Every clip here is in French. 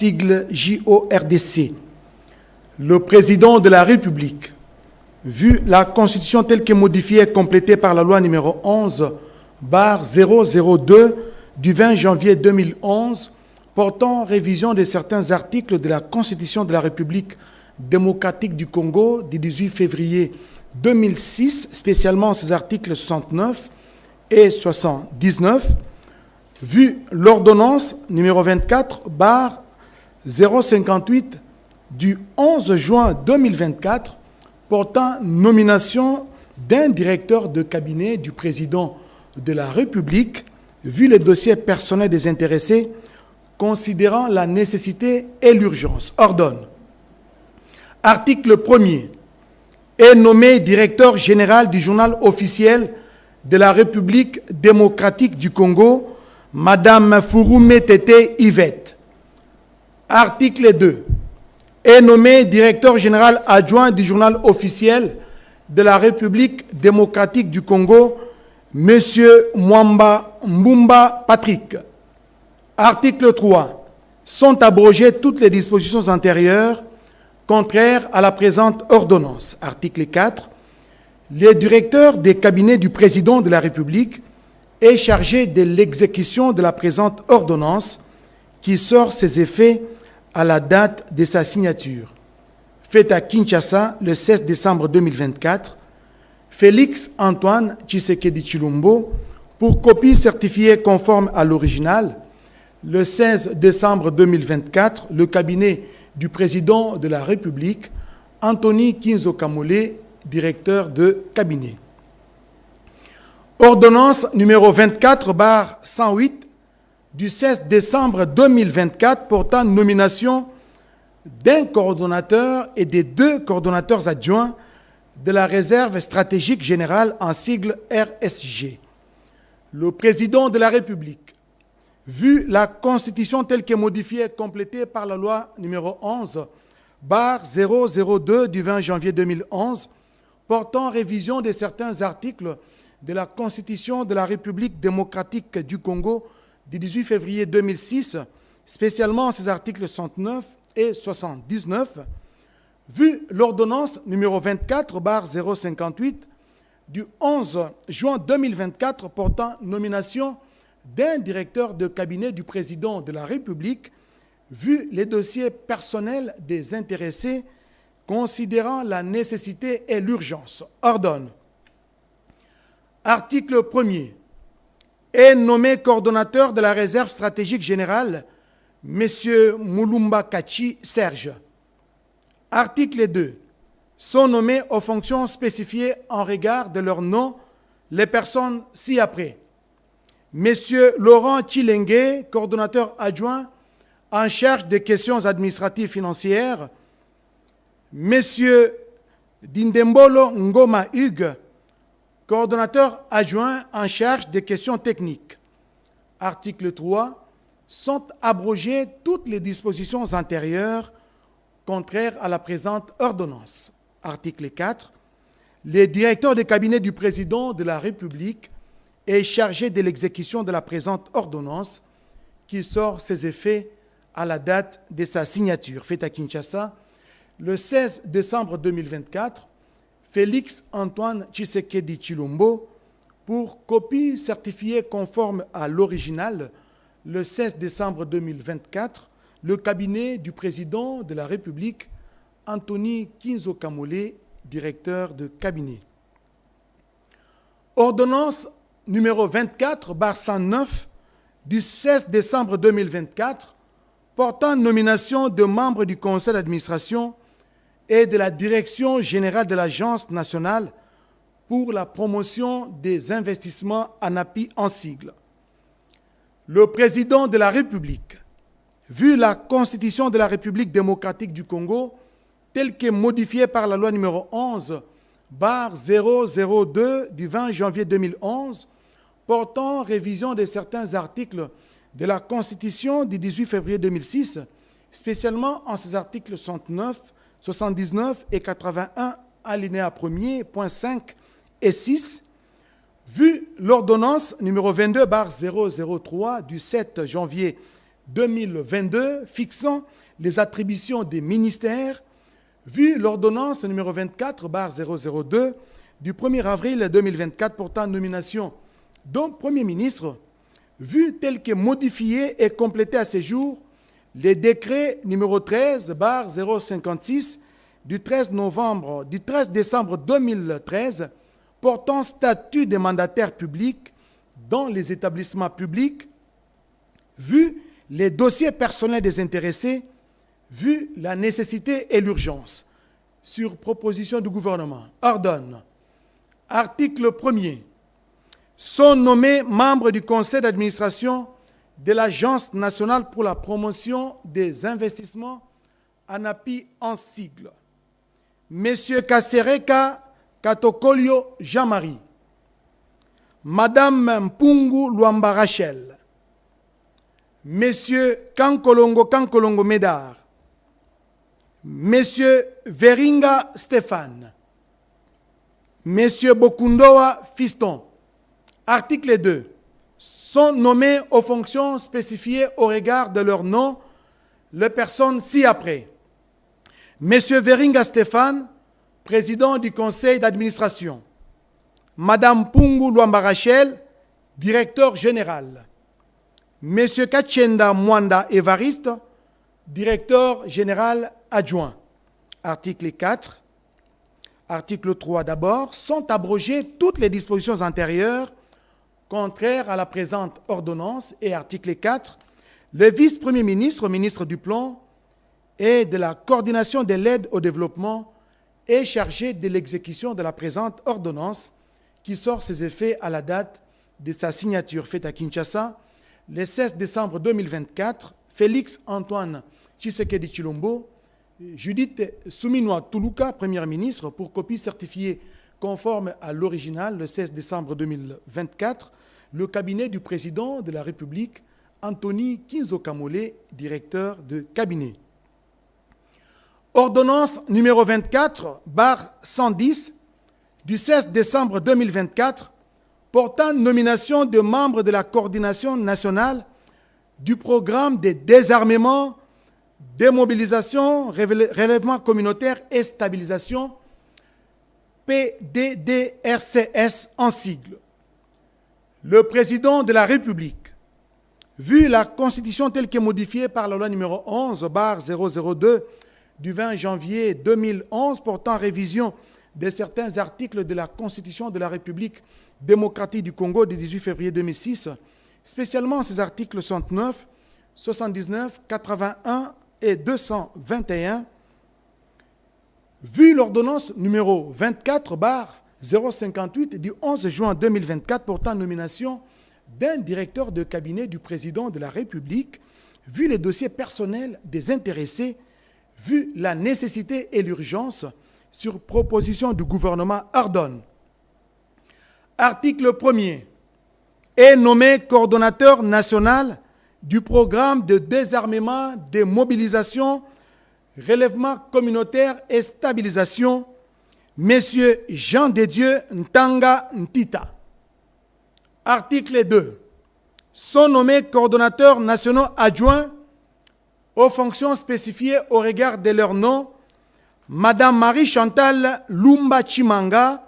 sigle JORDC. Le président de la République, vu la Constitution telle que modifiée et complétée par la loi numéro 11/002 du 20 janvier 2011, portant révision de certains articles de la Constitution de la République démocratique du Congo du 18 février 2006, spécialement ces articles 69 et 79, vu l'ordonnance numéro 24/058 du 11 juin 2024 portant nomination d'un directeur de cabinet du président de la République, vu les dossiers personnels des intéressés, considérant la nécessité et l'urgence, ordonne. Article 1er. Est nommé directeur général du journal officiel de la République démocratique du Congo, Madame Fouroumé Tété Yvette. Article 2. Est nommé directeur général adjoint du journal officiel de la République démocratique du Congo, Monsieur Mwamba Mbumba Patrick. Article 3. Sont abrogées toutes les dispositions antérieures contraires à la présente ordonnance. Article 4. Le directeur des cabinets du président de la République est chargé de l'exécution de la présente ordonnance qui sort ses effets à la date de sa signature. Faite à Kinshasa le 16 décembre 2024, Félix Antoine Tshisekedi Tshilombo, pour copie certifiée conforme à l'original, le 16 décembre 2024, le cabinet du président de la République, Anthony Kinzo Kamole, directeur de cabinet. Ordonnance numéro 24/108 du 16 décembre 2024 portant nomination d'un coordonnateur et des 2 coordonnateurs adjoints de la réserve stratégique générale en sigle RSG. Le président de la République, vu la Constitution telle que modifiée et complétée par la loi numéro 11/002 du 20 janvier 2011, portant révision de certains articles de la Constitution de la République démocratique du Congo du 18 février 2006, spécialement ces articles 69 et 79, vu l'ordonnance numéro 24/058 du 11 juin 2024 portant nomination d'un directeur de cabinet du président de la République, vu les dossiers personnels des intéressés, considérant la nécessité et l'urgence, ordonne. Article 1er. Est nommé coordonnateur de la réserve stratégique générale, M. Moulumba Kachi Serge. Article 2. Sont nommés aux fonctions spécifiées en regard de leur nom les personnes ci-après. M. Laurent Tchilengue, coordonnateur adjoint en charge des questions administratives financières. M. Dindembolo Ngoma Hugues, coordonnateur adjoint en charge des questions techniques. Article 3. Sont abrogées toutes les dispositions antérieures contraires à la présente ordonnance. Article 4. Le directeur de cabinet du président de la République est chargé de l'exécution de la présente ordonnance qui sort ses effets à la date de sa signature. Faite à Kinshasa, le 16 décembre 2024, Félix Antoine Tshisekedi Tshilombo, pour copie certifiée conforme à l'original, le 16 décembre 2024, le cabinet du président de la République, Anthony Kinzo Kamole, directeur de cabinet. Ordonnance numéro 24/109 du 16 décembre 2024, portant nomination de membres du conseil d'administration et de la direction générale de l'Agence nationale pour la promotion des investissements ANAPI en sigle. Le président de la République, vu la Constitution de la République démocratique du Congo, telle que modifiée par la loi numéro 11/002 du 20 janvier 2011, portant révision de certains articles de la Constitution du 18 février 2006, spécialement en ses articles 69, 79 et 81, alinéa 1er, point 5 et 6, vu l'ordonnance numéro 22/003 du 7 janvier 2022 fixant les attributions des ministères, vu l'ordonnance numéro 24/002 du 1er avril 2024 portant nomination d'un Premier ministre, vu tel que modifié et complété à ce jour les décrets numéro 13/056 du 13 décembre 2013 portant statut des mandataires publics dans les établissements publics, vu les dossiers personnels des intéressés, vu la nécessité et l'urgence, sur proposition du gouvernement, ordonne, article 1er, sont nommés membres du conseil d'administration de l'Agence nationale pour la promotion des investissements, ANAPI en sigle, M. Kasereka Katokolio Jean-Marie, Madame Mpungu Luamba Rachel, M. Kankolongo Médard, M. Veringa Stéphane, M. Bokundoa Fiston. Article 2. Sont nommés aux fonctions spécifiées au regard de leur nom les personnes ci-après. M. Veringa Stéphane, président du conseil d'administration. Madame Mpungu Luamba Rachel, directeur général. M. Kachenda Mwanda Évariste, directeur général adjoint. Article 4. Article 3 d'abord. Sont abrogées toutes les dispositions antérieures contraires à la présente ordonnance. Et article 4. Le vice-premier ministre, ministre du Plan et de la coordination de l'aide au développement est chargé de l'exécution de la présente ordonnance qui sort ses effets à la date de sa signature faite à Kinshasa le 16 décembre 2024. Félix Antoine Tshisekedi Tshilombo, Judith Suminwa Tuluka, première ministre, pour copie certifiée conforme à l'original le 16 décembre 2024, le cabinet du président de la République, Anthony Kinzo Kamole, directeur de cabinet. Ordonnance numéro 24/110 du 16 décembre 2024 portant nomination de membres de la coordination nationale du programme de désarmement, démobilisation, relèvement communautaire et stabilisation, PDDRCS en sigle. Le président de la République, vu la Constitution telle que modifiée par la loi numéro 11/002 du 20 janvier 2011 portant révision de certains articles de la Constitution de la République démocratique du Congo du 18 février 2006, spécialement ces articles 69, 79, 81 et 221, vu l'ordonnance numéro 24/058 du 11 juin 2024 portant nomination d'un directeur de cabinet du président de la République, vu les dossiers personnels des intéressés, vu la nécessité et l'urgence, sur proposition du gouvernement, ordonne. Article 1er. Est nommé coordonnateur national du programme de désarmement, démobilisation, relèvement communautaire et stabilisation, M. Jean de Dieu Ntanga Ntita. Article 2. Sont nommés coordonnateurs nationaux adjoints aux fonctions spécifiées au regard de leur nom, Madame Marie-Chantal Lumba Chimanga,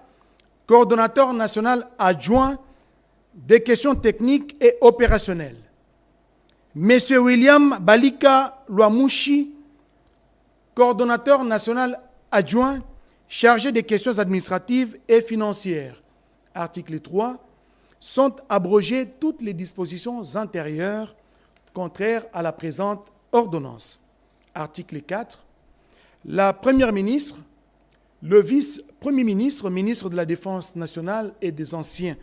coordonnateur national adjoint des questions techniques et opérationnelles. M. William Balika Luamushi, coordonnateur national adjoint chargé des questions administratives et financières. Article 3. Sont abrogées toutes les dispositions antérieures contraires à la présente ordonnance. Article 4. La Première ministre, le vice-premier ministre, ministre de la Défense nationale et des anciens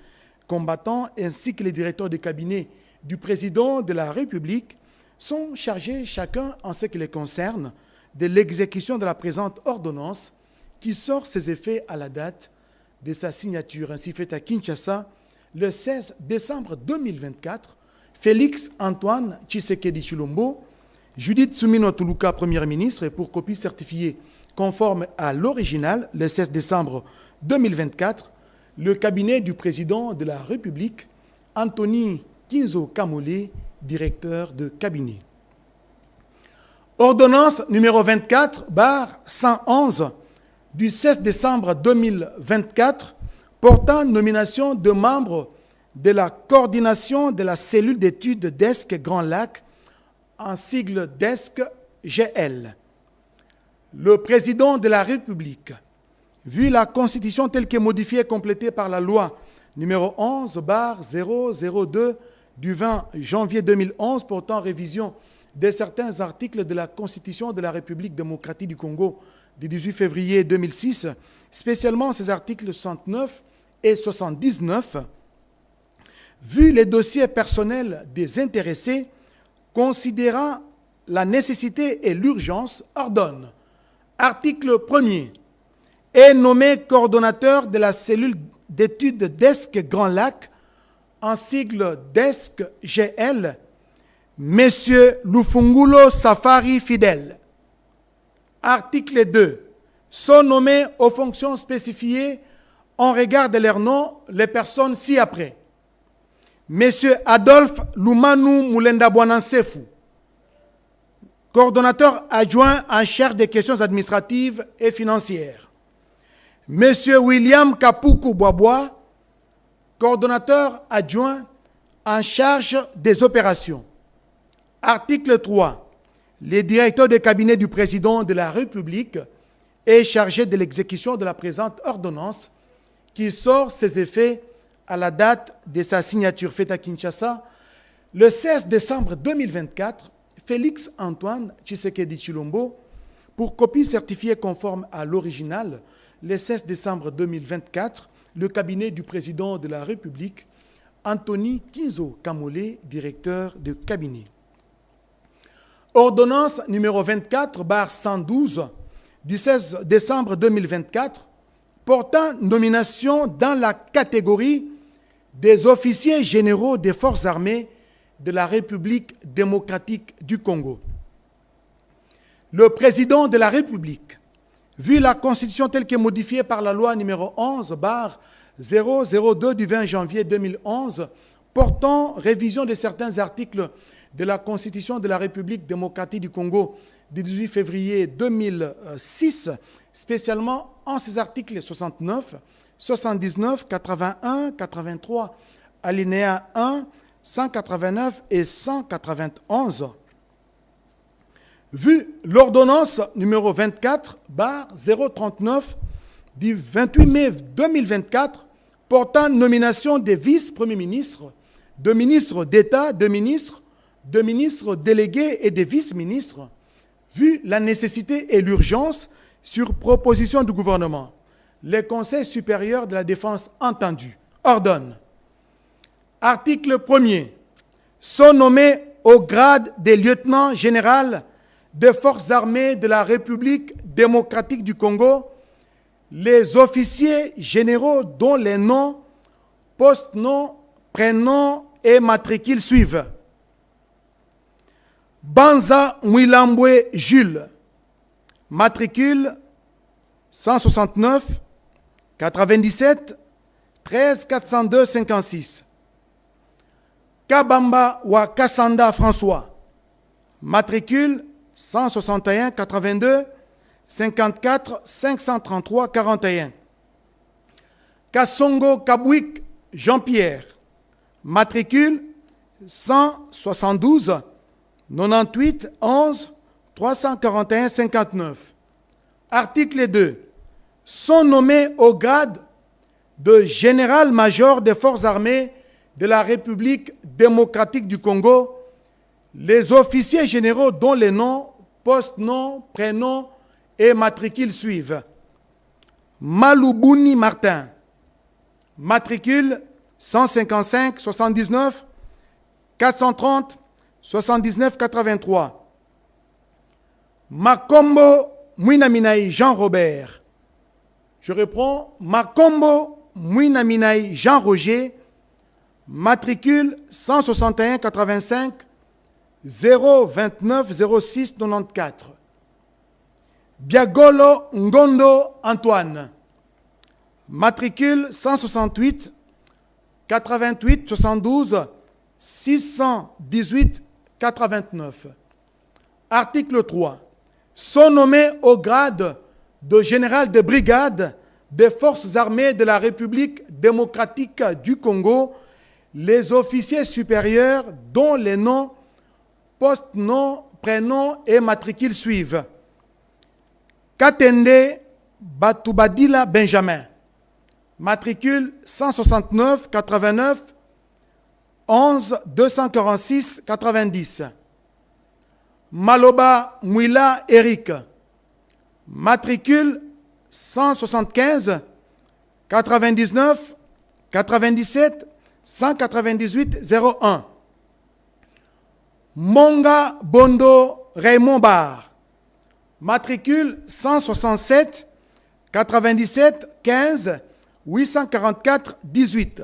combattants, ainsi que les directeurs de cabinet du président de la République sont chargés, chacun en ce qui les concerne, de l'exécution de la présente ordonnance qui sort ses effets à la date de sa signature, ainsi faite à Kinshasa le 16 décembre 2024. Félix Antoine Tshisekedi Tshilombo, Judith Suminwa Tuluka, première ministre, et pour copie certifiée conforme à l'original le 16 décembre 2024, le cabinet du président de la République, Anthony Kinzo Kamole, directeur de cabinet. Ordonnance numéro 24/111 du 16 décembre 2024 portant nomination de membres de la coordination de la cellule d'études DESC Grand Lac, en sigle DESC-GL. Le président de la République, vu la Constitution telle que modifiée et complétée par la loi numéro 11/002 du 20 janvier 2011 portant révision de certains articles de la Constitution de la République démocratique du Congo du 18 février 2006, spécialement ces articles 69 et 79, vu les dossiers personnels des intéressés, considérant la nécessité et l'urgence, ordonne, article 1er, est nommé coordonnateur de la cellule d'études DESC Grand Lac, en sigle DESC-GL, M. Lufungulo Safari Fidèle. Article 2. Sont nommés aux fonctions spécifiées en regard de leur nom les personnes ci-après. M. Adolphe Lumanu Mulenda Bouanansefu, coordonnateur adjoint en charge des questions administratives et financières. M. William Kapuku Boaboa, coordonnateur adjoint en charge des opérations. Article 3. Le directeur de cabinet du président de la République est chargé de l'exécution de la présente ordonnance qui sort ses effets à la date de sa signature faite à Kinshasa le 16 décembre 2024, Félix Antoine Tshisekedi Tshilombo, pour copie certifiée conforme à l'original, le 16 décembre 2024, le cabinet du président de la République, Anthony Kinzo Kamole, directeur de cabinet. Ordonnance numéro 24/112 du 16 décembre 2024 portant nomination dans la catégorie des officiers généraux des forces armées de la République démocratique du Congo. Le président de la République, vu la Constitution telle que modifiée par la loi numéro 11/002 du 20 janvier 2011 portant révision de certains articles de la Constitution de la République démocratique du Congo du 18 février 2006, spécialement en ses articles 69, 79, 81, 83, alinéa 1, 189 et 191. Vu l'ordonnance numéro 24/039 du 28 mai 2024 portant nomination des vice-premiers ministres, de ministres d'État, de ministres délégués et des vice-ministres, vu la nécessité et l'urgence sur proposition du gouvernement, le Conseil supérieur de la défense entendu ordonne. Article 1er. Sont nommés au grade des lieutenants généraux des forces armées de la République démocratique du Congo les officiers généraux dont les noms, post-noms, prénoms et matricules suivent. Banza Mwilambwe Jules, matricule 169 97 13 402 56. Kabamba Wakasanda François, matricule 161 82 54 533 41. Kassongo Kabouik Jean-Pierre, matricule 172 98 11 341 59. Article 2. Sont nommés au grade de général-major des forces armées de la République démocratique du Congo les officiers généraux dont les noms, post-noms, prénoms et matricules suivent. Maloubuni Martin, matricule 155 79 430 79 83. Makombo Mouinaminaï Jean-Robert. Je reprends. Makombo Mouinaminaï Jean-Roger, matricule 161 85 029 06 94. Biagolo Ngondo Antoine, matricule 168 88 72 618-89. Article 3. Sont nommés au grade de général de brigade des forces armées de la République démocratique du Congo les officiers supérieurs dont les noms, post-noms, prénoms et matricules suivent. Katende Batubadila Benjamin, matricule 169 89 11 246 90. Maloba Mouila Eric, matricule 175 99 97 198 01. Monga Bondo Raymond Bar, matricule 167 97 15 844 18.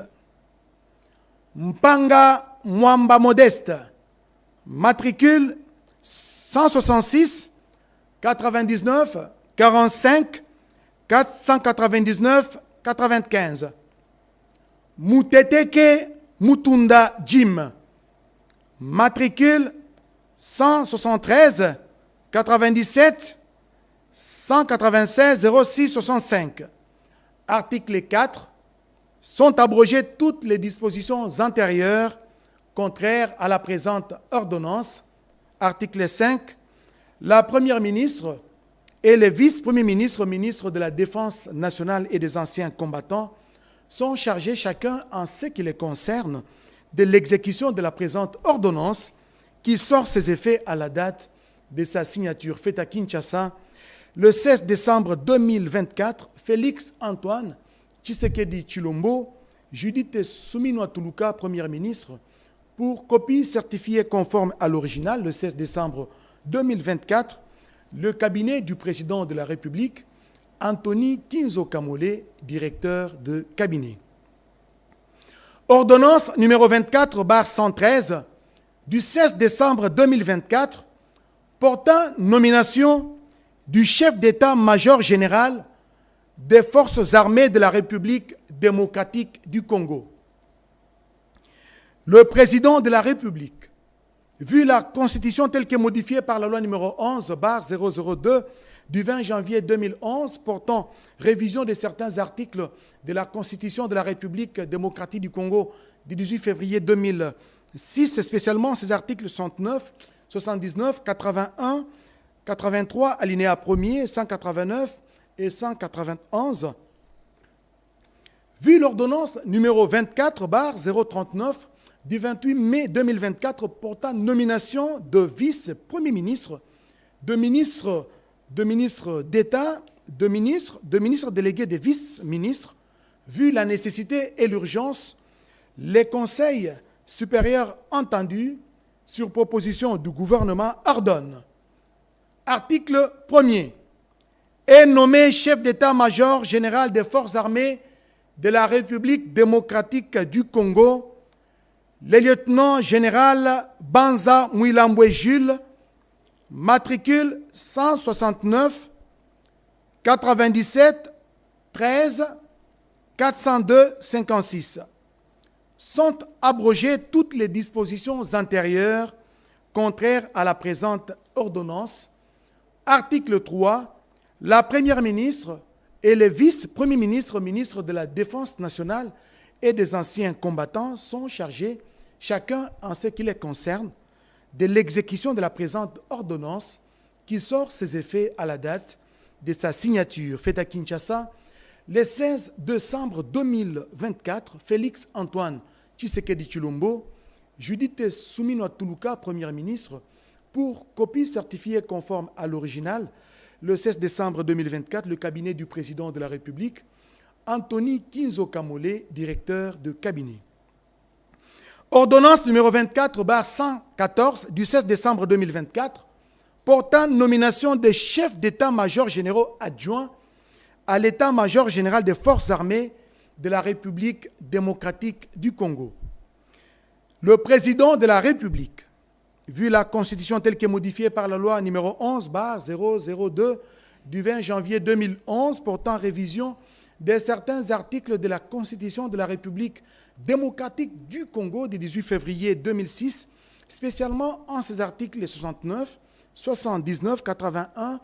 Mpanga Mwamba Modeste, matricule 166 99 45 499 95. Muteteke Mutunda Jim, matricule 173 97 196 06 65. Article 4. Sont abrogées toutes les dispositions antérieures contraires à la présente ordonnance. Article 5. La Première ministre et les vice-premiers ministres, ministres de la Défense nationale et des anciens combattants, sont chargés chacun en ce qui les concerne de l'exécution de la présente ordonnance qui sort ses effets à la date de sa signature faite à Kinshasa le 16 décembre 2024. Félix Antoine Tshisekedi Tshilombo, Judith Suminwa Tuluka, Première ministre, pour copie certifiée conforme à l'original le 16 décembre 2024, le cabinet du président de la République, Anthony Kinzo Kamole, directeur de cabinet. Ordonnance numéro 24/113 du 16 décembre 2024 portant nomination du chef d'état-major général des forces armées de la République démocratique du Congo. Le président de la République, vu la Constitution telle que modifiée par la loi numéro 11/002 du 20 janvier 2011 portant révision de certains articles de la Constitution de la République démocratique du Congo du 18 février 2006, spécialement ces articles 69, 79, 81, 83, alinéa 1er, 189 et 191. Vu l'ordonnance numéro 24/039 du 28 mai 2024 portant nomination de vice-premier ministre, de ministre d'État, de ministre délégué des vice-ministres, vu la nécessité et l'urgence, les conseils supérieurs entendus, sur proposition du gouvernement, ordonnent. Article 1er. Est nommé chef d'état-major général des forces armées de la République démocratique du Congo, le lieutenant général Banza Mouilambwe Jules, matricule 169 97 13 402 56. Sont abrogées toutes les dispositions antérieures contraires à la présente ordonnance. Article 3. La Première ministre et les vice-premiers ministres, ministres de la Défense nationale et des anciens combattants sont chargés, chacun en ce qui les concerne, de l'exécution de la présente ordonnance qui sort ses effets à la date de sa signature faite à Kinshasa le 16 décembre 2024. Félix Antoine Tshisekedi Tshilombo, Judith Suminwa Tuluka, Première ministre, pour copie certifiée conforme à l'original le 16 décembre 2024, le cabinet du président de la République, Anthony Kinzo Kamole, directeur de cabinet. Ordonnance numéro 24/114 du 16 décembre 2024 portant nomination des chefs d'état-major généraux adjoints à l'état-major général des forces armées de la République démocratique du Congo. Le président de la République, vu la Constitution telle que modifiée par la loi numéro 11/002 du 20 janvier 2011 portant révision de certains articles de la Constitution de la République démocratique du Congo du 18 février 2006, spécialement en ses articles 69, 79, 81,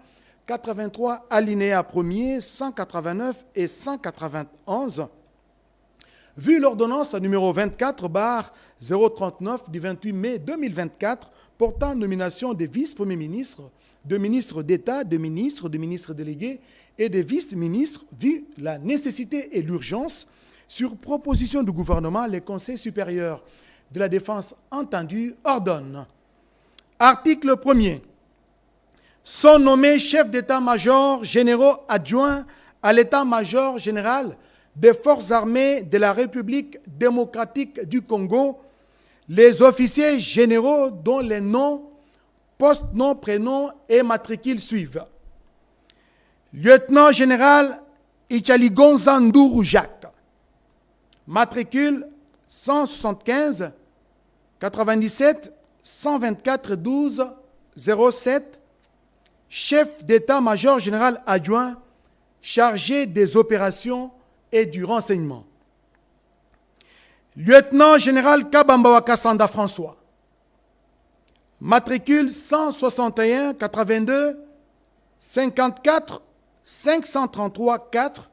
83, alinéa 1er, 189 et 191, vu l'ordonnance numéro 24/039 du 28 mai 2024 portant nomination des vice-premiers ministres, de ministres d'État, de ministres délégués et de vice-ministres, vu la nécessité et l'urgence, sur proposition du gouvernement, le Conseil supérieur de la défense entendu ordonne. Article 1er. Sont nommés chefs d'état-major généraux adjoints à l'état-major général des forces armées de la République démocratique du Congo, les officiers généraux dont les noms, postes, noms, prénoms et matricules suivent. Lieutenant général Ichaligonza Ndourou Jacques, matricule 175 97 124 12 07, chef d'état-major général adjoint chargé des opérations et du renseignement. Lieutenant général Kabamba Kassanda François, matricule 161 82 54 533 4,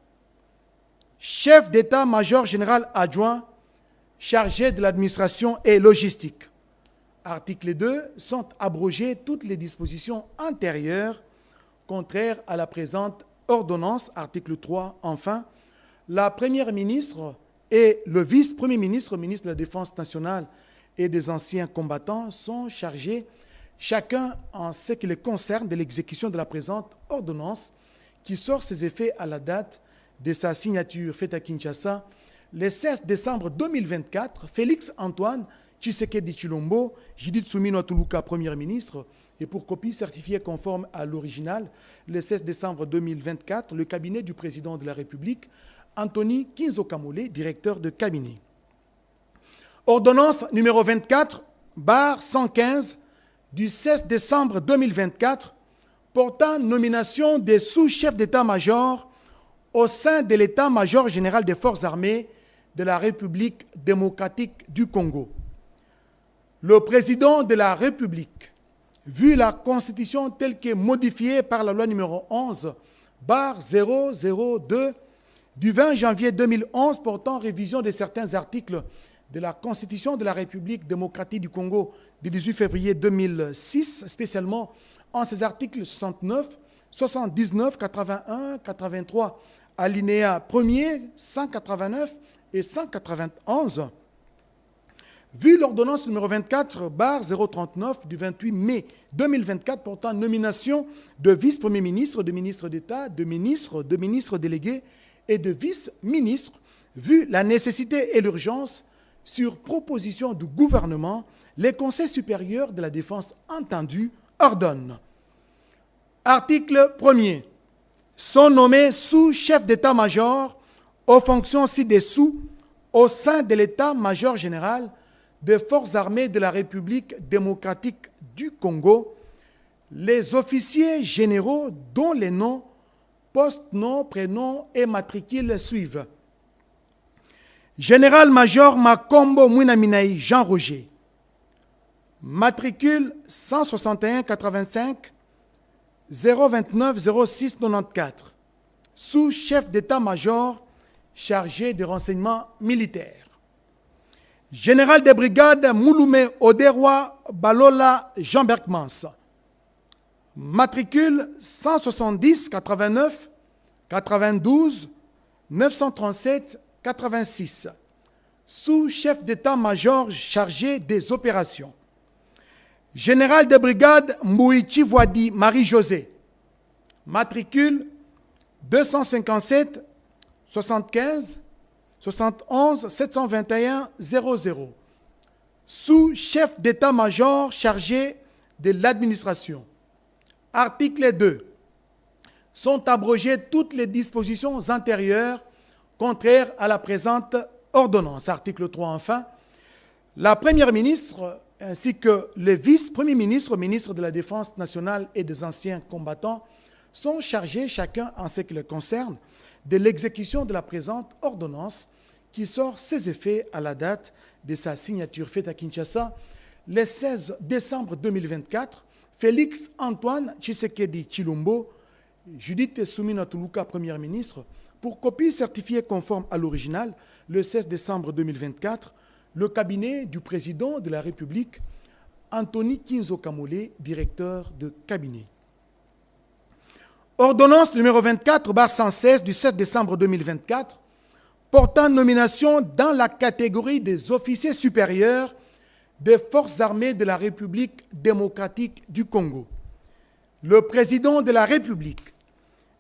chef d'état-major général adjoint chargé de l'administration et logistique. Article 2. Sont abrogées toutes les dispositions antérieures contraires à la présente ordonnance. Article 3. Enfin, la première ministre et le vice-premier ministre, ministre de la Défense nationale et des anciens combattants, sont chargés, chacun en ce qui les concerne, de l'exécution de la présente ordonnance qui sort ses effets à la date de sa signature faite à Kinshasa le 16 décembre 2024. Félix Antoine Tshisekedi Tshilombo, Judith Suminwa Tuluka, Premier ministre, et pour copie certifiée conforme à l'original, le 16 décembre 2024, le cabinet du président de la République, Anthony Kinzo Kamole, directeur de cabinet. Ordonnance numéro 24/115 du 16 décembre 2024 portant nomination des sous-chefs d'état-major au sein de l'état-major général des forces armées de la République démocratique du Congo. Le président de la République, vu la Constitution telle que modifiée par la loi numéro 11/002 du 20 janvier 2011 portant révision de certains articles de la Constitution de la République démocratique du Congo du 18 février 2006, spécialement en ses articles 69, 79, 81, 83, alinéa 1er, 189 et 191, vu l'ordonnance numéro 24/039 du 28 mai 2024 portant nomination de vice-premier ministre, de ministre d'État, de ministres délégués et de vice-ministres, vu la nécessité et l'urgence, sur proposition du gouvernement, les conseils supérieurs de la défense entendu ordonnent. Article 1er. Sont nommés sous-chefs d'état-major aux fonctions ci-dessous au sein de l'état-major général des forces armées de la République démocratique du Congo, les officiers généraux dont les noms, postes, noms, prénoms et matricules suivent. Général-major Makombo Mwinaminaï Jean-Roger, matricule 161 85 029 06 94, sous-chef d'état-major chargé des renseignements militaires. Général des brigades Mouloumé Oderwa Balola Jean Berkmans, matricule 170 89 92 937 86, sous-chef d'état-major chargé des opérations. Général de brigade Mbouichi Voadi Marie-Josée, matricule 257 75 71 721 00, sous-chef d'état-major chargé de l'administration. Article 2. Sont abrogées toutes les dispositions antérieures contraires à la présente ordonnance. Article 3 enfin. La première ministre ainsi que les vice-premiers ministres, ministres de la Défense nationale et des anciens combattants sont chargés, chacun en ce qui les concerne, de l'exécution de la présente ordonnance qui sort ses effets à la date de sa signature faite à Kinshasa le 16 décembre 2024. Félix Antoine Tshisekedi Tshilombo, Judith Suminwa Tuluka, Première ministre, pour copie certifiée conforme à l'original le 16 décembre 2024, le cabinet du président de la République, Anthony Kinzo Kamole, directeur de cabinet. Ordonnance numéro 24/116 du 7 décembre 2024, portant nomination dans la catégorie des officiers supérieurs des forces armées de la République démocratique du Congo. Le président de la République,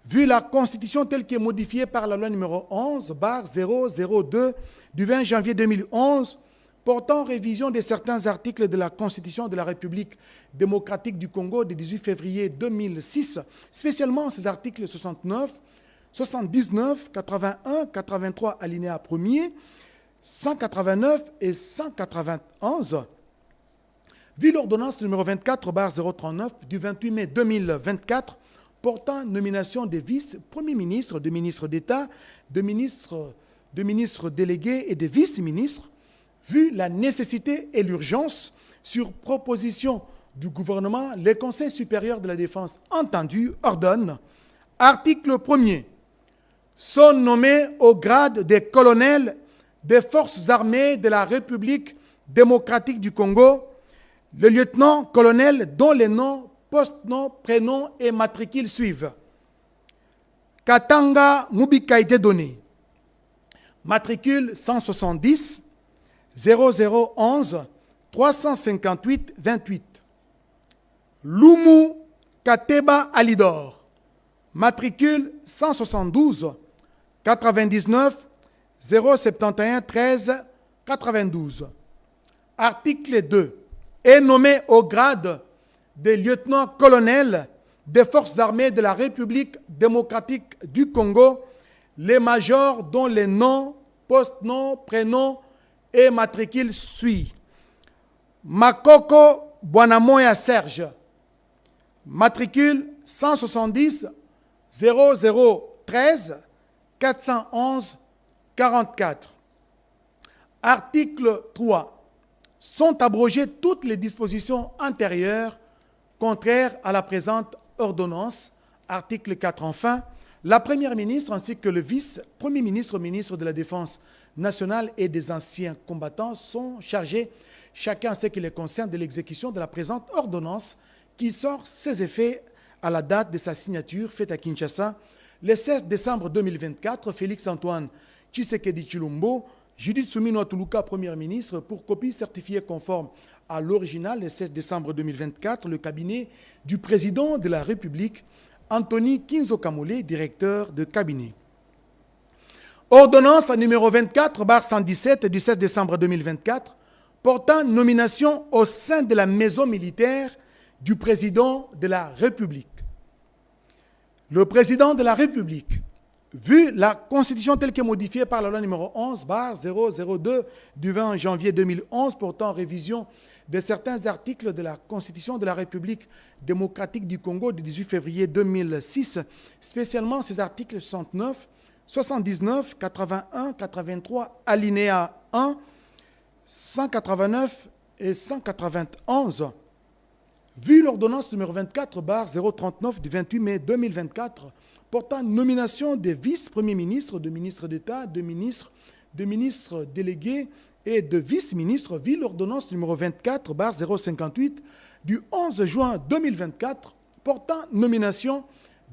vu la Constitution telle qu'elle est modifiée par la loi numéro 11/002 du 20 janvier 2011, portant révision de certains articles de la Constitution de la République démocratique du Congo du 18 février 2006, spécialement ces articles 69, 79, 81, 83 alinéa 1er, 189 et 191, vu l'ordonnance numéro 24/039 du 28 mai 2024 portant nomination des vice-premiers ministres, de ministres d'État, de ministres délégués et de vice-ministres, vu la nécessité et l'urgence, sur proposition du gouvernement, le Conseil supérieur de la défense entendu ordonne, article 1er, sont nommés au grade des colonels des forces armées de la République démocratique du Congo, le lieutenant-colonel dont les noms, post-noms, prénoms et matricules suivent. Katanga Mubikaïté donné. Matricule 170 0011 358 28. Lumu Kateba Alidor. Matricule 172 99 071 13 92. Article 2. Est nommé au grade de lieutenant-colonel des forces armées de la République démocratique du Congo, les majors dont les noms, post-noms, prénoms et matricules suivent. Makoko Bwanamoya Serge, matricule 170 0013 411 44. Article 3. Sont abrogées toutes les dispositions antérieures contraires à la présente ordonnance. Article 4. Enfin, la Première ministre ainsi que le vice-premier ministre, ministre de la Défense nationale et des anciens combattants sont chargés, chacun en ce qui les concerne, de l'exécution de la présente ordonnance qui sort ses effets à la date de sa signature faite à Kinshasa le 16 décembre 2024. Félix Antoine Tshisekedi Tshilombo, Judith Suminwa Tuluka, Première ministre, pour copie certifiée conforme à l'original le 16 décembre 2024, le cabinet du président de la République, Anthony Kinzo Kamole, directeur de cabinet. Ordonnance numéro 24/117 du 16 décembre 2024, portant nomination au sein de la maison militaire du président de la République. Le président de la République, vu la Constitution telle qu'elle est modifiée par la loi numéro 11/002 du 20 janvier 2011 portant révision de certains articles de la Constitution de la République démocratique du Congo du 18 février 2006, spécialement ces articles 69, 79, 81, 83, alinéa 1, 189 et 191, vu l'ordonnance numéro 24/039 du 28 mai 2024 portant nomination des vice-premiers ministres, de ministres d'État, de ministres délégués et de vice-ministres, vu l'ordonnance numéro 24/058 du 11 juin 2024 portant nomination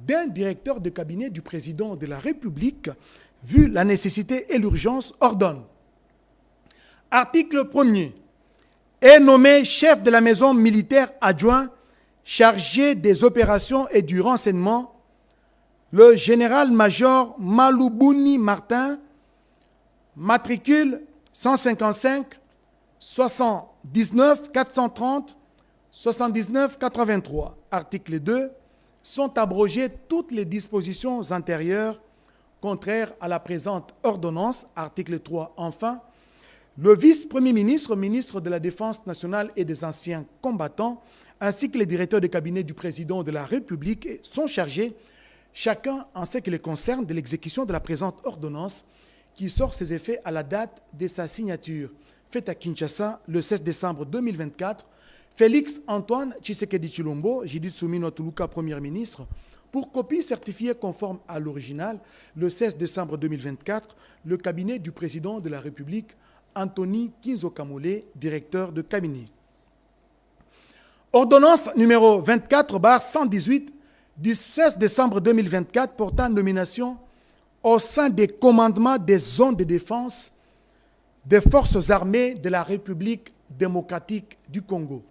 d'un directeur de cabinet du président de la République, vu la nécessité et l'urgence, ordonne. Article 1er. Est nommé chef de la maison militaire adjoint chargé des opérations et du renseignement le général-major Malubuni Martin, matricule 155 79 430 79 83. Article 2. Sont abrogées toutes les dispositions antérieures contraires à la présente ordonnance. Article 3. Enfin, le vice-premier ministre, ministre de la Défense nationale et des anciens combattants, ainsi que les directeurs de cabinet du président de la République sont chargés, chacun en ce qui les concerne, de l'exécution de la présente ordonnance qui sort ses effets à la date de sa signature, faite à Kinshasa le 16 décembre 2024, Félix Antoine Tshisekedi Tshilombo, Judith Suminwa Tuluka, Premier ministre, pour copie certifiée conforme à l'original, le 16 décembre 2024, le cabinet du président de la République, Anthony Kinzo Kamole, directeur de cabinet. Ordonnance numéro 24/118 du 16 décembre 2024 portant nomination au sein des commandements des zones de défense des forces armées de la République démocratique du Congo.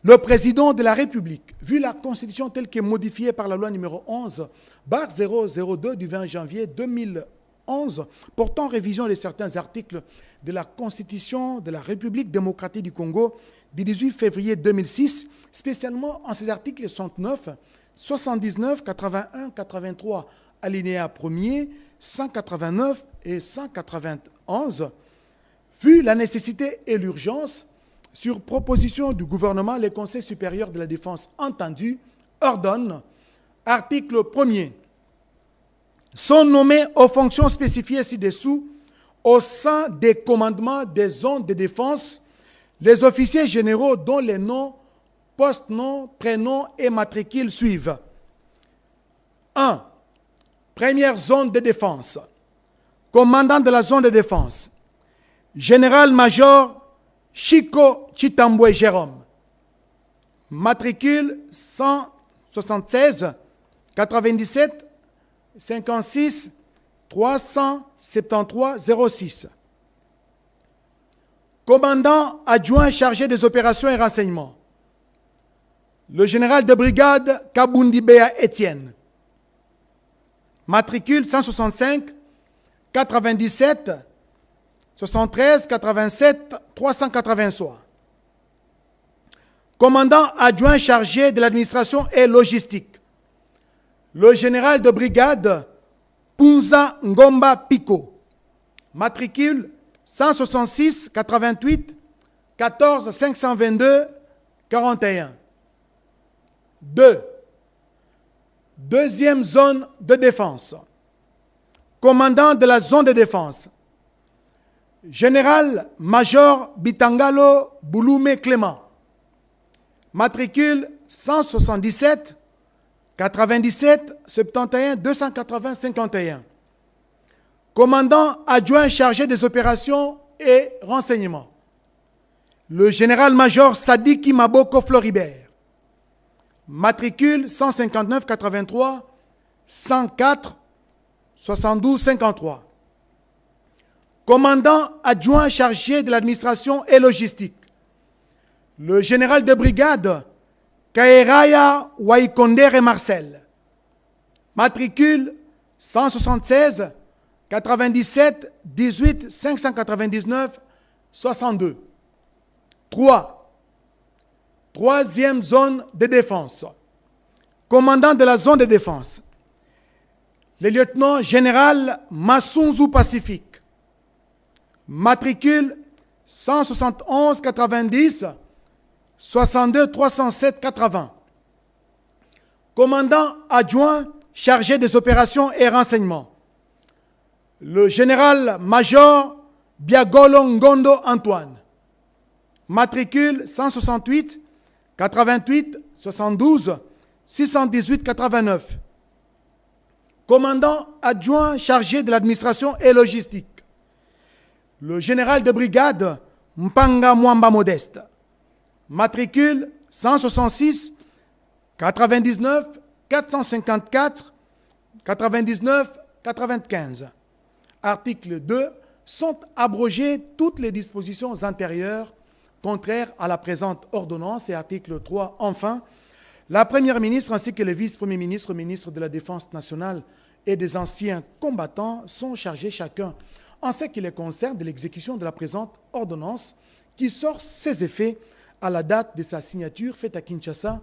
Le président de la République, vu la Constitution telle qu'elle est modifiée par la loi numéro 11/002 du 20 janvier 2011, portant révision de certains articles de la Constitution de la République démocratique du Congo du 18 février 2006, spécialement en ces articles 69, 79, 81, 83, alinéa 1er, 189 et 191, vu la nécessité et l'urgence, sur proposition du gouvernement, le Conseil supérieur de la défense entendu ordonne, article 1er, sont nommés aux fonctions spécifiées ci-dessous au sein des commandements des zones de défense les officiers généraux dont les noms, post-noms, prénoms et matricules suivent. 1. Première zone de défense. Commandant de la zone de défense. Général-major Chico Chitambwe Jérôme. Matricule 176 97 56 373 06. Commandant adjoint chargé des opérations et renseignements. Le général de brigade Kabundibea Étienne. Matricule 165 97 73 87 383. Commandant adjoint chargé de l'administration et logistique. Le général de brigade Punza Ngomba Pico. Matricule 166 88 14 522 41. 2. Deuxième zone de défense. Commandant de la zone de défense. Général-major Bitangalo Bouloumé Clément. Matricule 177 97 71 280 51. Commandant adjoint chargé des opérations et renseignements. Le général-major Sadiki Maboko Floribert. Matricule 159 83 104 72 53. Commandant adjoint chargé de l'administration et logistique. Le général de brigade Kaeraya Waikondere Marcel. Matricule 176 97 18 599 62. 3. Troisième zone de défense. Commandant de la zone de défense. Le lieutenant général Massunzu Pacifique. Matricule 171 90 62 307 80. Commandant adjoint chargé des opérations et renseignements. Le général-major Biagolo Ngondo Antoine. Matricule 168 88 72 618 89. Commandant adjoint chargé de l'administration et logistique. Le général de brigade Mpanga Mwamba Modeste. Matricule 166 99 454 99 95. Article 2. Sont abrogées toutes les dispositions antérieures contraires à la présente ordonnance. Et article 3. Enfin, la Première ministre ainsi que le vice-premier ministre, ministre de la Défense nationale et des anciens combattants sont chargés chacun en ce qui les concerne de l'exécution de la présente ordonnance qui sort ses effets à la date de sa signature faite à Kinshasa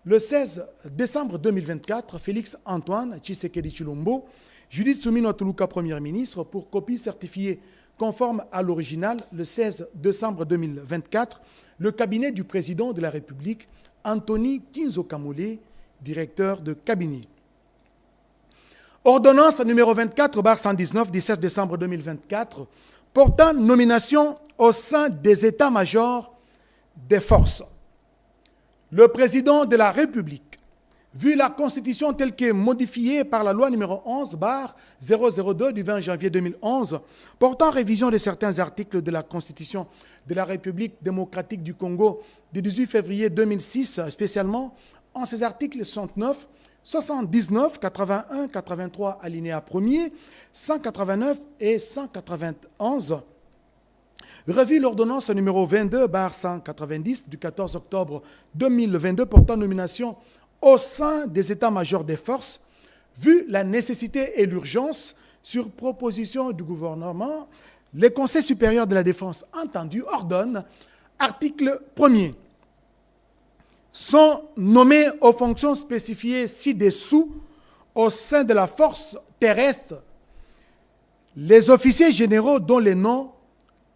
le 16 décembre 2024. Félix Antoine Tshisekedi Tshilombo, Judith Suminwa Tuluka, Premier ministre, pour copie certifiée conforme à l'original le 16 décembre 2024, le cabinet du président de la République, Anthony Kinzo Kamole, directeur de cabinet. Ordonnance numéro 24/119 du 16 décembre 2024 portant nomination au sein des états-majors des forces. Le président de la République, vu la Constitution telle que modifiée par la loi numéro 11/002 du 20 janvier 2011, portant révision de certains articles de la Constitution de la République démocratique du Congo du 18 février 2006, spécialement en ses articles 69, 79, 81, 83 alinéa 1er, 189 et 191, revu l'ordonnance numéro 22/190 du 14 octobre 2022 portant nomination au sein des états-majors des forces, vu la nécessité et l'urgence, sur proposition du gouvernement, le Conseil supérieur de la défense entendu ordonne, article 1er, sont nommés aux fonctions spécifiées ci-dessous au sein de la force terrestre les officiers généraux dont les noms,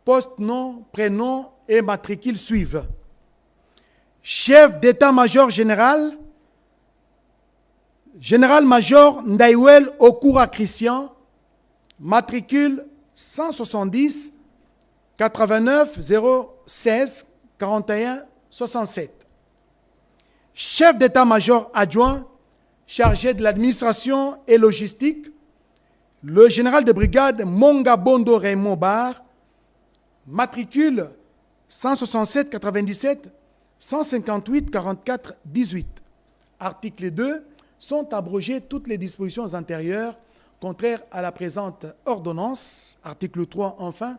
post-noms, prénoms et matricules suivent. Chef d'état-major général, général-major Ndaiwel Okura Christian, matricule 170 89 016 41 67. Chef d'état-major adjoint, chargé de l'administration et logistique, le général de brigade Monga Bondo Raymond Bar, matricule 167 97 158 44 18. Article 2. Sont abrogées toutes les dispositions antérieures contraires à la présente ordonnance. Article 3. Enfin,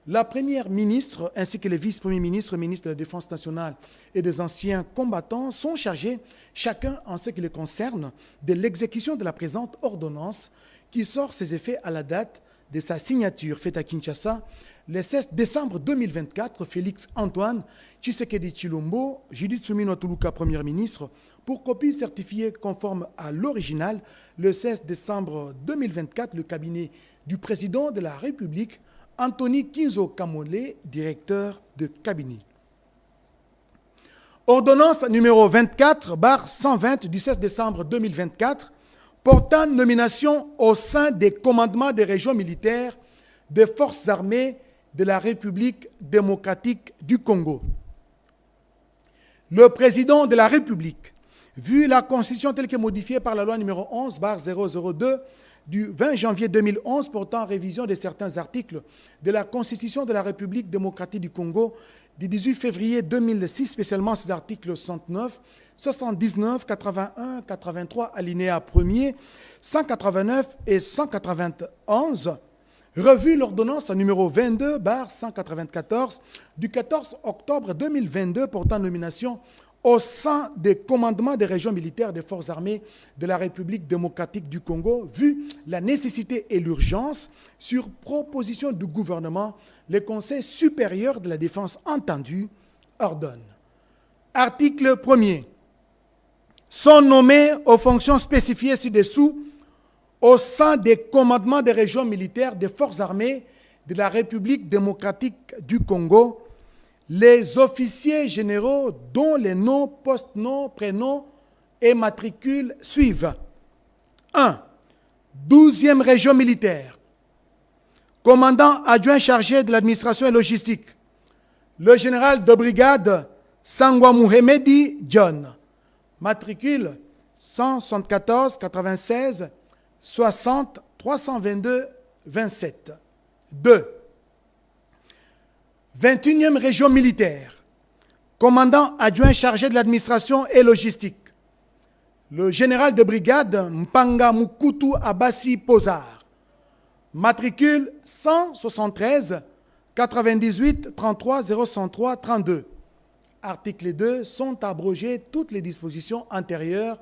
la première ministre ainsi que les vice-premiers ministres, ministres de la Défense nationale et des anciens combattants sont chargés, chacun en ce qui les concerne, de l'exécution de la présente ordonnance qui sort ses effets à la date de sa signature faite à Kinshasa le 16 décembre 2024. Félix Antoine Tshisekedi Tshilombo, Judith Suminwa Tuluka, Premier ministre, pour copie certifiée conforme à l'original, le 16 décembre 2024, le cabinet du président de la République, Anthony Kinzo Kamole, directeur de cabinet. Ordonnance numéro 24/120 du 16 décembre 2024, portant nomination au sein des commandements des régions militaires des forces armées de la République démocratique du Congo. Le président de la République, vu la Constitution telle que modifiée par la loi numéro 11/002 du 20 janvier 2011 portant révision de certains articles de la Constitution de la République démocratique du Congo du 18 février 2006, spécialement ces articles 69, 79, 81, 83, alinéa 1er, 189 et 191, revu l'ordonnance numéro 22/194 du 14 octobre 2022 portant nomination au sein des commandements des régions militaires des forces armées de la République démocratique du Congo, vu la nécessité et l'urgence, sur proposition du gouvernement, le Conseil supérieur de la défense entendu ordonne. Article 1er. Sont nommés aux fonctions spécifiées ci-dessous au sein des commandements des régions militaires des forces armées de la République démocratique du Congo, les officiers généraux dont les noms, post-noms, prénoms et matricules suivent. 1. 12e région militaire. Commandant adjoint chargé de l'administration et logistique, le général de brigade Sangwa Muhemedi John, matricule 174 96 60 322 27. 2. 21e région militaire. Commandant adjoint chargé de l'administration et logistique, le général de brigade Mpanga Mukutu Abassi Pozar, matricule 173 98 33 003 32. Article 2. Sont abrogées toutes les dispositions antérieures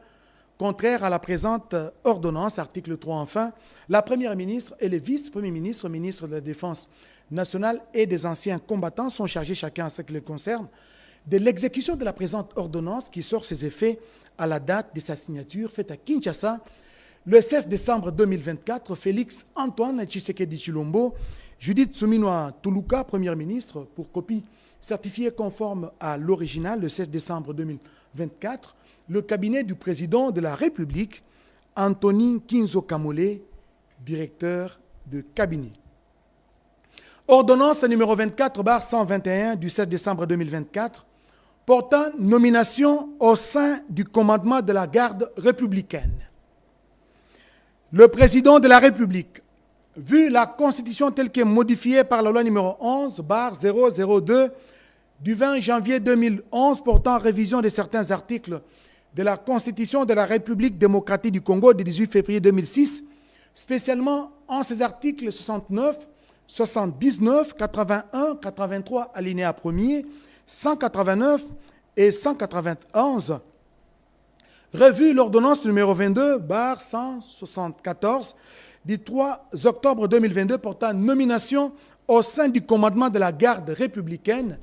contraires à la présente ordonnance. Article 3. Enfin, la première ministre et les vice-premiers ministres, ministres de la Défense nationale et des anciens combattants sont chargés, chacun en ce qui les concerne, de l'exécution de la présente ordonnance qui sort ses effets à la date de sa signature faite à Kinshasa le 16 décembre 2024. Félix Antoine Tshisekedi Tshilombo, Judith Suminwa Tuluka, Premier ministre, pour copie certifiée conforme à l'original le 16 décembre 2024, le cabinet du président de la République, Anthony Kinzo Kamole, directeur de cabinet. Ordonnance numéro 24/121 du 7 décembre 2024 portant nomination au sein du commandement de la garde républicaine. Le président de la République, vu la Constitution telle qu'elle est modifiée par la loi numéro 11/002 du 20 janvier 2011 portant révision de certains articles de la Constitution de la République démocratique du Congo du 18 février 2006, spécialement en ses articles 69, 79, 81, 83, alinéa 1er, 189 et 191, revu l'ordonnance numéro 22/174 du 3 octobre 2022 portant nomination au sein du commandement de la garde républicaine,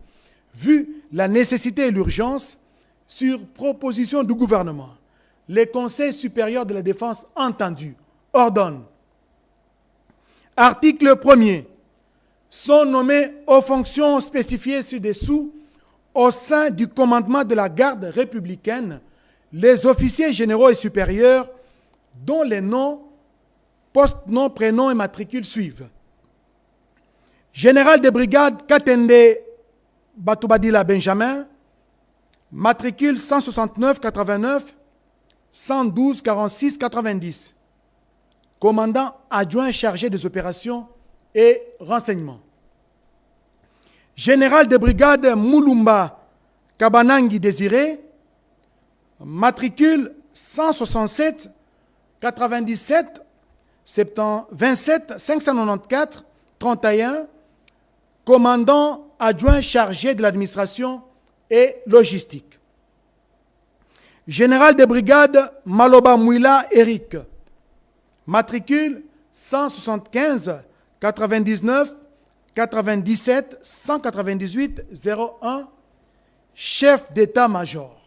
vu la nécessité et l'urgence, sur proposition du gouvernement, les conseils supérieurs de la défense entendus ordonnent. Article 1er. Sont nommés aux fonctions spécifiées ci-dessous au sein du commandement de la garde républicaine les officiers généraux et supérieurs dont les noms, post-noms, prénoms et matricules suivent. Général de brigade Katende Batoubadila Benjamin, matricule 169 89 112 46 90. Commandant adjoint chargé des opérations et renseignements. Général de brigade Moulumba Kabanangi Désiré, matricule 167 97 27 594 31, commandant adjoint chargé de l'administration et logistique. Général de brigade Maloba Mouila Eric, matricule 175 99 97 198 01, chef d'état-major.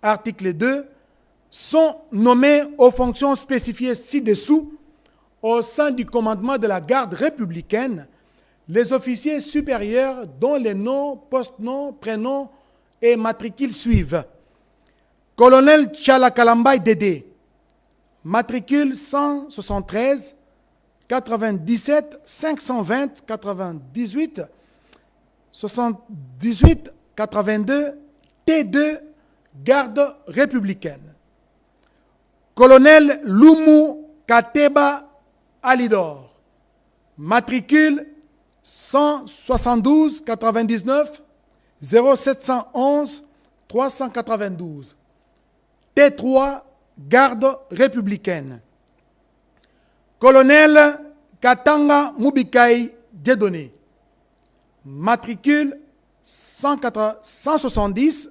Article 2. Sont nommés aux fonctions spécifiées ci-dessous au sein du commandement de la garde républicaine les officiers supérieurs dont les noms, post-noms, prénoms et matricules suivent. Colonel Tchalakalambay Dédé, matricule 173 97 520 98 78 82 T2 garde républicaine. Colonel Lumu Kateba Alidor, matricule 172 99 0711 392 T3 garde républicaine. Colonel Katanga Mubikai Dieudonné, matricule 170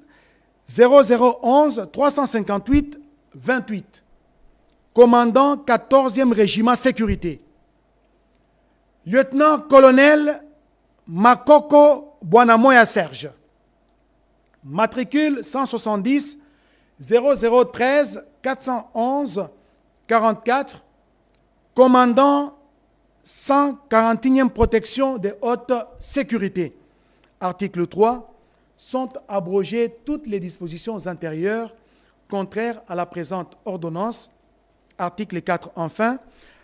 0011 358 28, commandant 14e régiment sécurité. Lieutenant-colonel Makoko Bwanamoya Serge, matricule 170 0013 411 44, commandant 141e protection de haute sécurité. Article 3. Sont abrogées toutes les dispositions antérieures contraires à la présente ordonnance. Article 4. Enfin,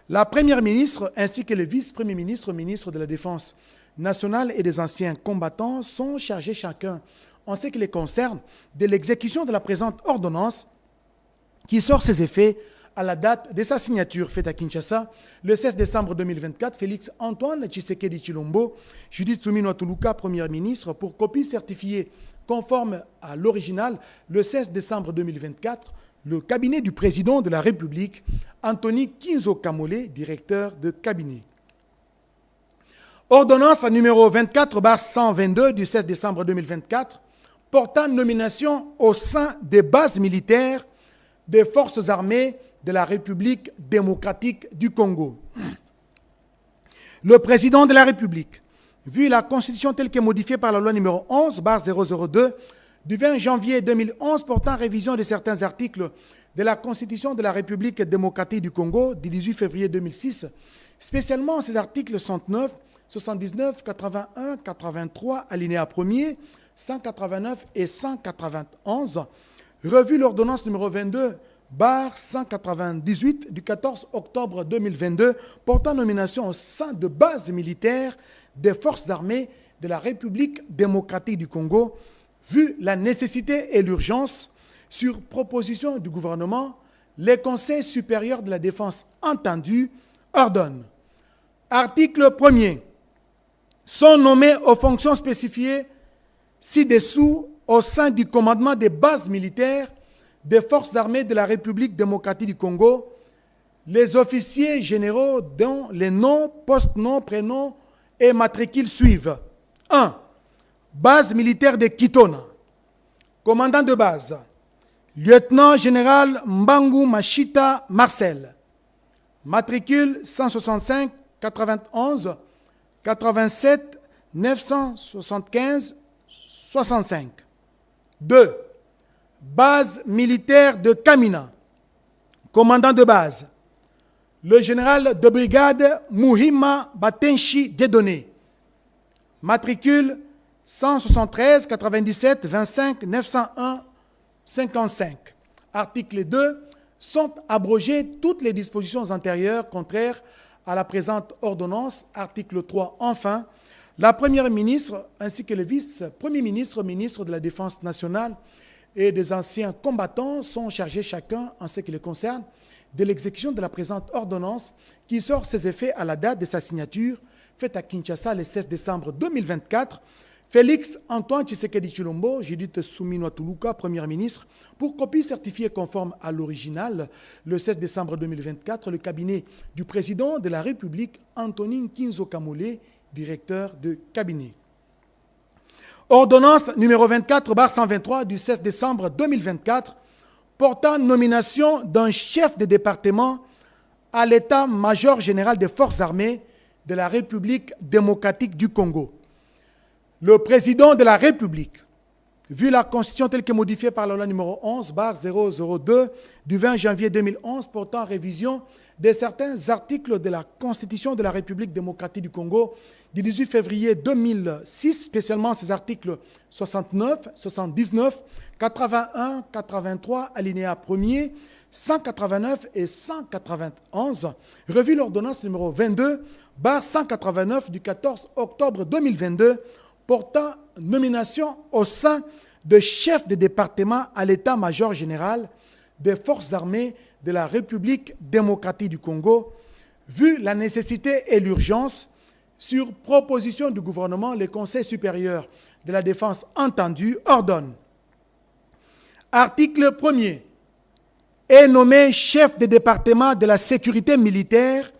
la Première ministre ainsi que le vice-premier ministre, ministre de la Défense nationale et des anciens combattants sont chargés chacun, en ce qui les concerne, de l'exécution de la présente ordonnance qui sort ses effets à la date de sa signature faite à Kinshasa, le 16 décembre 2024, Félix Antoine Tshisekedi Tshilombo, Judith Suminwa Tuluka, Premier ministre, pour copie certifiée conforme à l'original, le 16 décembre 2024, le cabinet du président de la République, Anthony Kinzo Kamole, directeur de cabinet. Ordonnance numéro 24/122 du 16 décembre 2024, portant nomination au sein des bases militaires des forces armées de la République démocratique du Congo. Le président de la République, vu la Constitution telle qu'elle est modifiée par la loi numéro 11/002 du 20 janvier 2011 portant révision de certains articles de la Constitution de la République démocratique du Congo du 18 février 2006, spécialement ces articles 69, 79, 81, 83, alinéa 1er, 189 et 191, revu l'ordonnance numéro 22 barre 198 du 14 octobre 2022 portant nomination au sein de bases militaires des forces armées de la République démocratique du Congo, vu la nécessité et l'urgence, sur proposition du gouvernement, les conseils supérieurs de la défense entendus ordonnent. Article 1er. Sont nommés aux fonctions spécifiées ci-dessous au sein du commandement des bases militaires des forces armées de la République démocratique du Congo, les officiers généraux dont les noms, post-noms, prénoms et matricules suivent. 1. Base militaire de Kitona. Commandant de base, lieutenant-général Mbangu Machita Marcel. Matricule 165 91 87 975 65. 2. Base militaire de Kamina. Commandant de base, le général de brigade Muhima Batenshi Dedone. Matricule 173 97 25 901 55. Article 2. Sont abrogées toutes les dispositions antérieures contraires à la présente ordonnance. Article 3. Enfin, la Première ministre ainsi que le vice-premier ministre, ministre de la Défense nationale et des anciens combattants sont chargés chacun, en ce qui les concerne, de l'exécution de la présente ordonnance qui sort ses effets à la date de sa signature, faite à Kinshasa le 16 décembre 2024. Félix Antoine Tshisekedi Tshilombo, Judith Suminwa Tuluka, Premier ministre, pour copie certifiée conforme à l'original, le 16 décembre 2024, le cabinet du président de la République, Antonin Kinzo Kamole, directeur de cabinet. Ordonnance numéro 24/123 du 16 décembre 2024 portant nomination d'un chef de département à l'état-major général des forces armées de la République démocratique du Congo. Le président de la République, vu la Constitution telle que modifiée par la loi numéro 11/002 du 20 janvier 2011 portant révision de certains articles de la Constitution de la République démocratique du Congo du 18 février 2006, spécialement ces articles 69, 79, 81, 83, alinéa 1er, 189 et 191, revu l'ordonnance numéro 22/189 du 14 octobre 2022 portant nomination au sein de chef de département à l'état-major général des forces armées de la République démocratique du Congo, vu la nécessité et l'urgence, sur proposition du gouvernement, le Conseil supérieur de la défense entendu ordonne. Article 1er. Est nommé chef de département de la sécurité militaire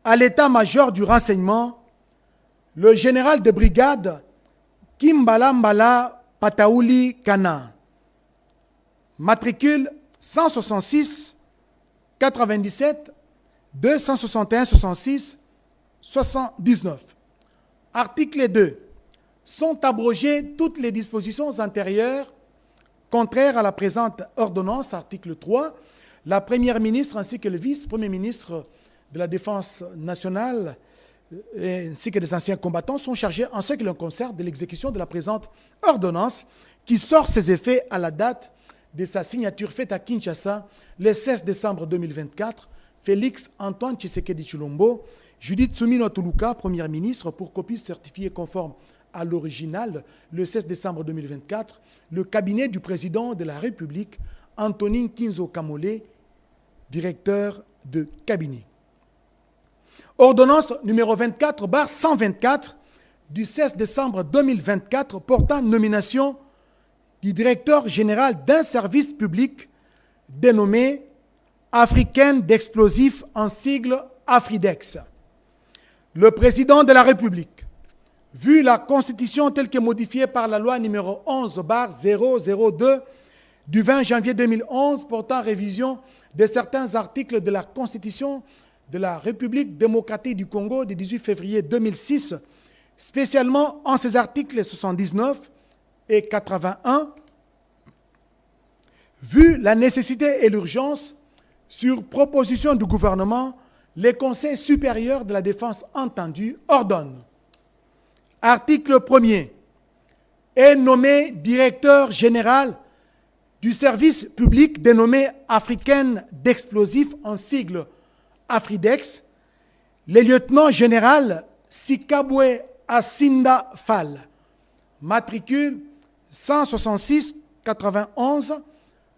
à l'état-major du renseignement le général de brigade Kimbala Mbala Pataouli Kana. Matricule 166 97 261 66 79. Article 2. Sont abrogées toutes les dispositions antérieures contraires à la présente ordonnance. Article 3. La Première ministre ainsi que le vice-premier ministre de la Défense nationale ainsi que des anciens combattants sont chargés en ce qui leur concerne de l'exécution de la présente ordonnance qui sort ses effets à la date de sa signature faite à Kinshasa le 16 décembre 2024. Félix Antoine Tshisekedi Tshilombo, Judith Suminwa Tuluka, Premier ministre, pour copie certifiée conforme à l'original le 16 décembre 2024, le cabinet du président de la République, Antonin Kinzo Kamole, directeur de cabinet. Ordonnance numéro 24/124 du 16 décembre 2024 portant nomination du directeur général d'un service public dénommé Africaine d'explosifs en sigle Afridex. Le président de la République, vu la Constitution telle que modifiée par la loi numéro 11/002 du 20 janvier 2011 portant révision de certains articles de la Constitution de la République démocratique du Congo du 18 février 2006, spécialement en ses articles 79 et 81, vu la nécessité et l'urgence, sur proposition du gouvernement, les conseils supérieurs de la défense entendus ordonnent. Article 1er. Est nommé directeur général du service public dénommé Africaine d'explosifs en sigle Afridex, le lieutenant-général Sikabwe Asinda Fall, matricule 166 91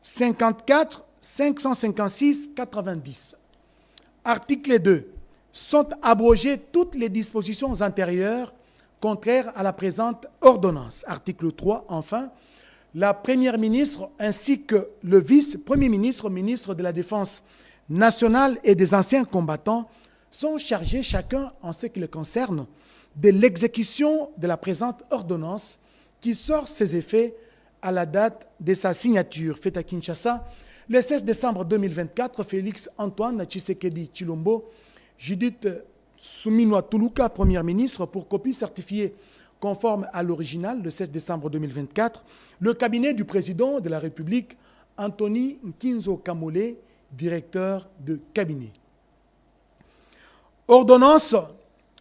54 556 90. Article 2. Sont abrogées toutes les dispositions antérieures contraires à la présente ordonnance. Article 3. Enfin, la Première ministre ainsi que le vice-premier ministre, ministre de la Défense nationale et des anciens combattants sont chargés chacun en ce qui les concerne de l'exécution de la présente ordonnance qui sort ses effets à la date de sa signature, faite à Kinshasa, le 16 décembre 2024, Félix Antoine Tshisekedi Tshilombo, Judith Suminwa Tuluka, Première ministre, pour copie certifiée conforme à l'original, le 16 décembre 2024, le cabinet du président de la République, Anthony Nkinzo Kamole, directeur de cabinet. Ordonnance,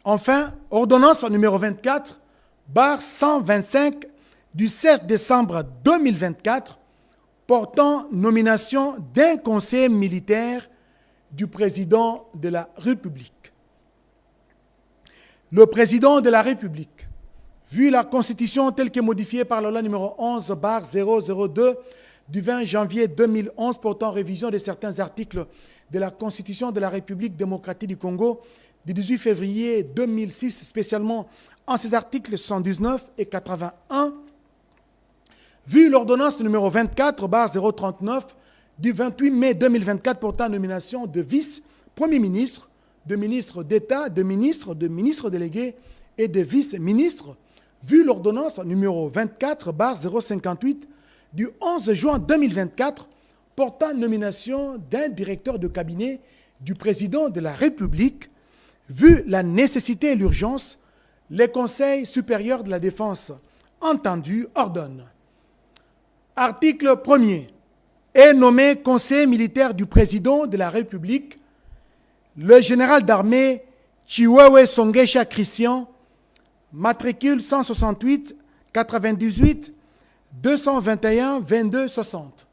enfin, ordonnance numéro 24, barre 125 du 16 décembre 2024, portant nomination d'un conseiller militaire du président de la République. Le président de la République, vu la Constitution telle que modifiée par la loi numéro 11/002 du 20 janvier 2011 portant révision de certains articles de la Constitution de la République démocratique du Congo du 18 février 2006, spécialement en ses articles 119 et 81, vu l'ordonnance numéro 24/039 du 28 mai 2024 portant nomination de vice-premier ministre, de ministre d'État, de ministre délégué et de vice-ministre, vu l'ordonnance numéro 24/058 du 11 juin 2024 portant nomination d'un directeur de cabinet du président de la République, vu la nécessité et l'urgence, les conseils supérieurs de la défense entendus ordonnent. Article 1er. Est nommé conseiller militaire du président de la République le général d'armée Chiwewe Songesha Christian, matricule 168 98 221 22 60.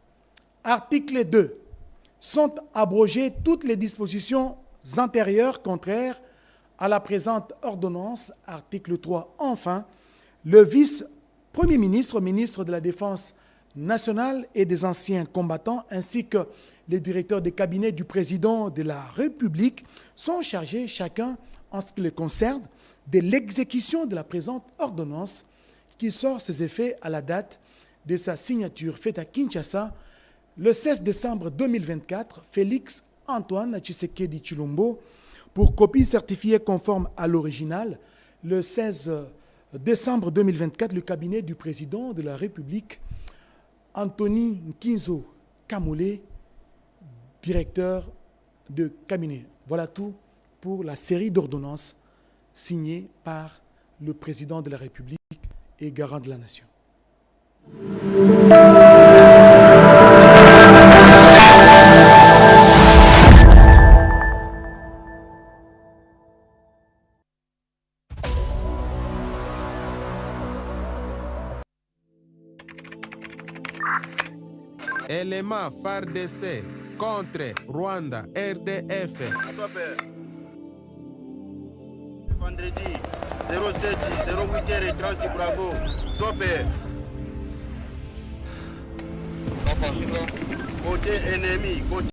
Article 2. Sont abrogées toutes les dispositions antérieures contraires à la présente ordonnance. Article 3. Enfin, le vice-premier ministre, ministre de la Défense nationale et des anciens combattants, ainsi que les directeurs de cabinet du président de la République sont chargés chacun, en ce qui les concerne, de l'exécution de la présente ordonnance qui sort ses effets à la date de sa signature faite à Kinshasa le 16 décembre 2024, Félix Antoine Tshisekedi Tshilombo, pour copie certifiée conforme à l'original, le 16 décembre 2024, le cabinet du président de la République, Anthony Nkinzo Kamole, directeur de cabinet. Voilà tout pour la série d'ordonnances signées par le président de la République et garant de la nation. Élément FARDC contre Rwanda, RDF. Vendredi 07-08h30, bravo. Stop. Côté ennemi, côté